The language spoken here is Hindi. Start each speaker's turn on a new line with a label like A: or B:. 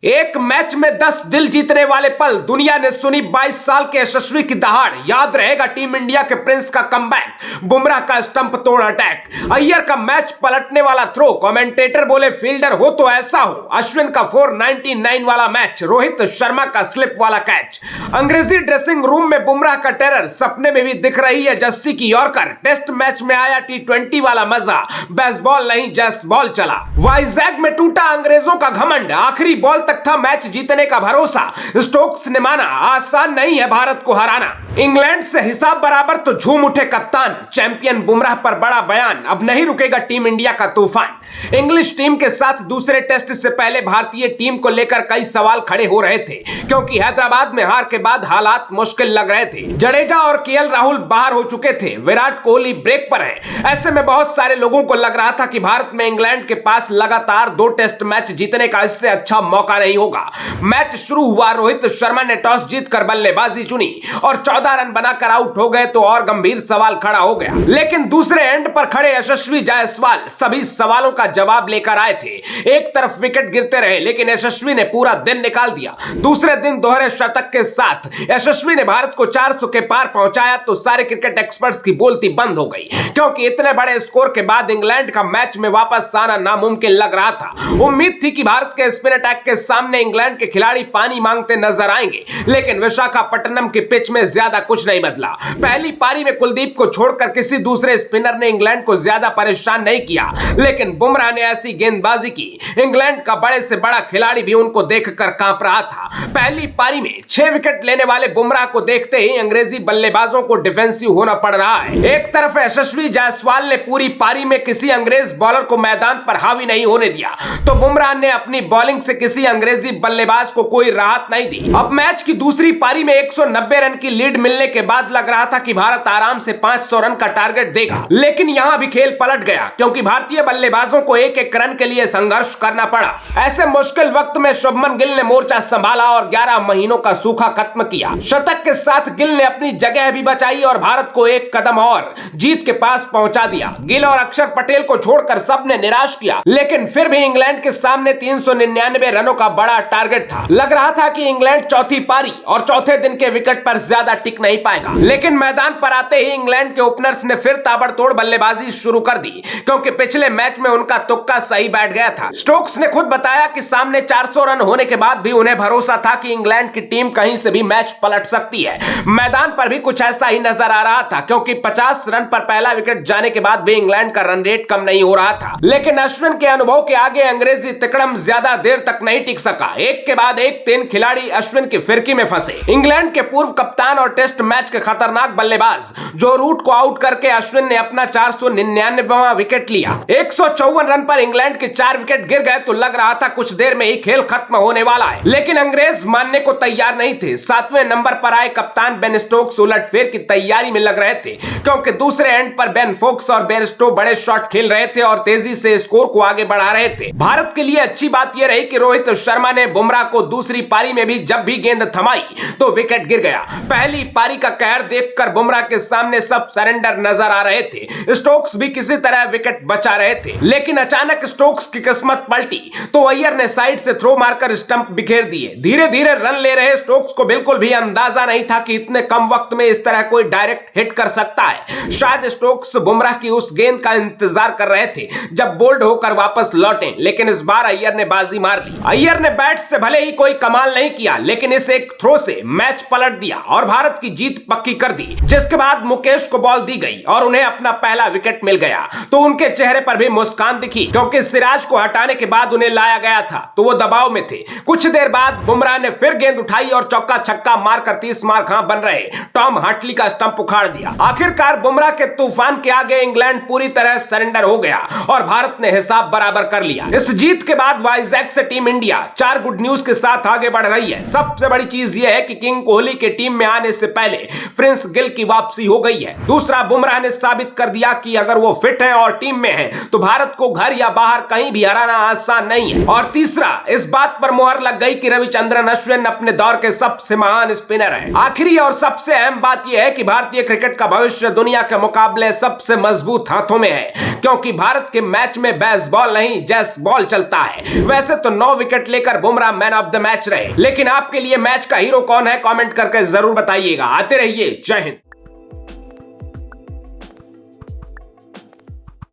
A: एक मैच में 10 दिल जीतने वाले पल, दुनिया ने सुनी 22 साल के यशस्वी की दहाड़। याद रहेगा टीम इंडिया के प्रिंस का कमबैक, बुमराह का स्टंप तोड़ अटैक, अय्यर का मैच पलटने वाला थ्रो, कमेंटेटर बोले फील्डर हो तो ऐसा हो, अश्विन का 499 वाला मैच, रोहित शर्मा का स्लिप वाला कैच, अंग्रेजी ड्रेसिंग रूम में बुमराह का टेरर, सपने में भी दिख रही है जस्सी की यॉर्कर, टेस्ट मैच में आया T20 वाला मजा, बेसबॉल नहीं जस्ट बॉल चला, वाइजैक में टूटा अंग्रेजों का घमंड, आखिरी बॉल तक था मैच जीतने का भरोसा, स्टोक्स ने माना आसान नहीं है भारत को हराना, इंग्लैंड से हिसाब बराबर तो झूम उठे कप्तान, चैंपियन बुमराह पर बड़ा बयान, अब नहीं रुकेगा टीम इंडिया का तूफान। इंग्लिश टीम के साथ दूसरे टेस्ट से पहले भारतीय टीम को लेकर कई सवाल खड़े हो रहे थे, क्योंकि हैदराबाद में हार के बाद हालात मुश्किल लग रहे थे। जडेजा और केएल राहुल बाहर हो चुके थे, विराट कोहली ब्रेक पर है। ऐसे में बहुत सारे लोगों को लग रहा था कि भारत में इंग्लैंड के पास लगातार 2 टेस्ट मैच जीतने का इससे अच्छा मौका नहीं होगा। मैच शुरू हुआ, रोहित शर्मा ने टॉस जीतकर बल्लेबाजी चुनी और 14 रन बनाकर आउट हो गए तो और गंभीर सवाल खड़ा हो गया। लेकिन दूसरे एंड पर खड़े यशस्वी जायसवाल सभी सवालों का जवाब लेकर आए थे। एक तरफ विकेट गिरते रहे, लेकिन यशस्वी ने पूरा दिन निकाल दिया। दूसरे दिन दोहरे शतक के साथ यशस्वी ने भारत को 400 के पार पहुंचाया तो सारे क्रिकेट एक्सपर्ट्स की बोलती बंद हो गई, क्योंकि इतने बड़े स्कोर के बाद इंग्लैंड का मैच में वापस आना नामुमकिन लग रहा था। उम्मीद थी कि भारत के स्पिन अटैक के सामने इंग्लैंड के खिलाड़ी पानी मांगते नजर आएंगे, लेकिन विशाखापट्टनम की पिच में ज्यादा कुछ नहीं बदला। पहली पारी में कुलदीप को छोड़कर किसी दूसरे स्पिनर ने इंग्लैंड को ज्यादा परेशान नहीं किया, लेकिन बुमराह ने ऐसी गेंदबाजी की, इंग्लैंड का बड़े से बड़ा खिलाड़ी भी उनको देखकर कांप रहा था। पहली पारी में 6 विकेट लेने वाले बुमराह को देखते ही अंग्रेजी बल्लेबाजों को डिफेंसिव होना पड़ रहा है। एक तरफ यशस्वी जायसवाल ने पूरी पारी में किसी अंग्रेज बॉलर को मैदान पर हावी नहीं होने दिया, तो बुमराह ने अपनी बॉलिंग से किसी अंग्रेजी बल्लेबाज को कोई राहत नहीं दी। अब मैच की दूसरी पारी में 190 रन की लीड मिलने के बाद लग रहा था कि भारत आराम से 500 रन का टारगेट देगा, लेकिन यहां भी खेल पलट गया, क्योंकि भारतीय बल्लेबाजों को एक एक रन के लिए संघर्ष करना पड़ा। ऐसे मुश्किल वक्त में शुभमन गिल ने मोर्चा संभाला और 11 महीनों का सूखा खत्म किया। शतक के साथ गिल ने अपनी जगह भी बचाई और भारत को एक कदम और जीत के पास पहुंचा दिया। गिल और अक्षर पटेल को छोड़कर सबने निराश किया, लेकिन फिर भी इंग्लैंड के सामने 399 रनों का बड़ा टारगेट था। लग रहा था कि इंग्लैंड चौथी पारी और चौथे दिन के विकेट पर ज्यादा टिक नहीं पाएगा, लेकिन मैदान पर आते ही इंग्लैंड के ओपनर्स ने फिर ताबड़तोड़ बल्लेबाजी शुरू कर दी, क्योंकि पिछले मैच में उनका तुक्का सही बैठ गया था। स्टोक्स ने खुद बताया कि सामने 400 रन होने के बाद भी उन्हें भरोसा था कि इंग्लैंड की टीम कहीं से भी मैच पलट सकती है। मैदान पर भी कुछ ऐसा ही नजर आ रहा था, क्योंकि 50 रन पर पहला विकेट जाने के बाद भी इंग्लैंड का रन रेट कम नहीं हो रहा था। लेकिन अश्विन के अनुभव के आगे अंग्रेजी तिकड़म ज्यादा देर तक नहीं टिक सका। एक के बाद एक 3 खिलाड़ी अश्विन की फिरकी में फंसे। इंग्लैंड के पूर्व कप्तान और टेस्ट मैच के खतरनाक बल्लेबाज जो रूट को आउट करके अश्विन ने अपना 499वां विकेट लिया। 154 रन पर इंग्लैंड के 4 विकेट गिर गए तो लग रहा था कुछ देर में ही खेल खत्म होने वाला है, लेकिन अंग्रेज मानने को तैयार नहीं थे। 7वें नंबर पर आए कप्तान बेन स्टोक्स उलटफेर की तैयारी में लग रहे थे, क्योंकि दूसरे एंड पर बेन फोक्स और बेयरस्टो बड़े शॉट खेल रहे थे और तेजी से स्कोर को आगे बढ़ा रहे थे। भारत के लिए अच्छी बात यह रही कि रोहित शर्मा ने बुमराह को दूसरी पारी में भी जब भी गेंद थमाई तो विकेट गिर गया। पहली पारी का कहर देखकर बुमराह के सामने सब सरेंडर नजर आ रहे थे। स्टोक्स भी किसी तरह विकेट बचा रहे थे, लेकिन अचानक स्टोक्स की किस्मत पलटी तो अय्यर ने साइड से थ्रो मारकर स्टंप बिखेर दिए। धीरे धीरे रन ले रहे स्टोक्स को बिल्कुल भी अंदाजा नहीं था कि इतने कम वक्त में इस तरह कोई डायरेक्ट हिट कर सकता है। शायद स्टोक्स बुमराह की उस गेंद का इंतजार कर रहे थे जब बोल्ड होकर वापस लौटे, लेकिन इस बार अय्यर ने बाजी मार ली। अय्यर ने बैट से भले ही कोई कमाल नहीं किया, लेकिन इस एक थ्रो से मैच पलट दिया और भारत की जीत पक्की कर दी। जिसके बाद मुकेश को बॉल दी गई और उन्हें अपना पहला विकेट मिल गया, तो उनके चेहरे पर भी मुस्कान दिखी, क्योंकि सिराज को हटाने के बाद उन्हें लाया गया था तो वो दबाव में थे। कुछ देर बाद बुमराह ने फिर गेंद उठाई और चौका छक्का मारकर 30 मार खां बन रहे टॉम हार्टली का स्टंप उखाड़ दिया। आखिरकार बुमराह के तूफान के आगे इंग्लैंड पूरी तरह सरेंडर हो गया और भारत ने हिसाब बराबर कर लिया। इस जीत के बाद वाइजैक से टीम इंडिया 4 गुड न्यूज के साथ आगे बढ़ रही है। सबसे बड़ी चीज यह है कि किंग कोहली के टीम में आने से पहले प्रिंस गिल की वापसी हो गई है। दूसरा, बुमराह ने साबित कर दिया कि अगर वो फिट हैं और टीम में हैं तो भारत को घर या बाहर कहीं भी हराना आसान नहीं है। और तीसरा, इस बात पर मुहर लग गई कि रविचंद्रन अश्विन अपने दौर के सबसे महान स्पिनर हैं। आखिरी और सबसे अहम बात यह है कि भारतीय क्रिकेट का भविष्य दुनिया के मुकाबले सबसे मजबूत हाथों में है, क्योंकि भारत के मैच में बेसबॉल नहीं जैस बॉल चलता है। वैसे तो 9 विकेट लेकर Bumrah man of the match रहे, लेकिन आपके लिए मैच का हीरो कौन है कमेंट करके जरूर बताइएगा। आते रहिए। जय हिंद।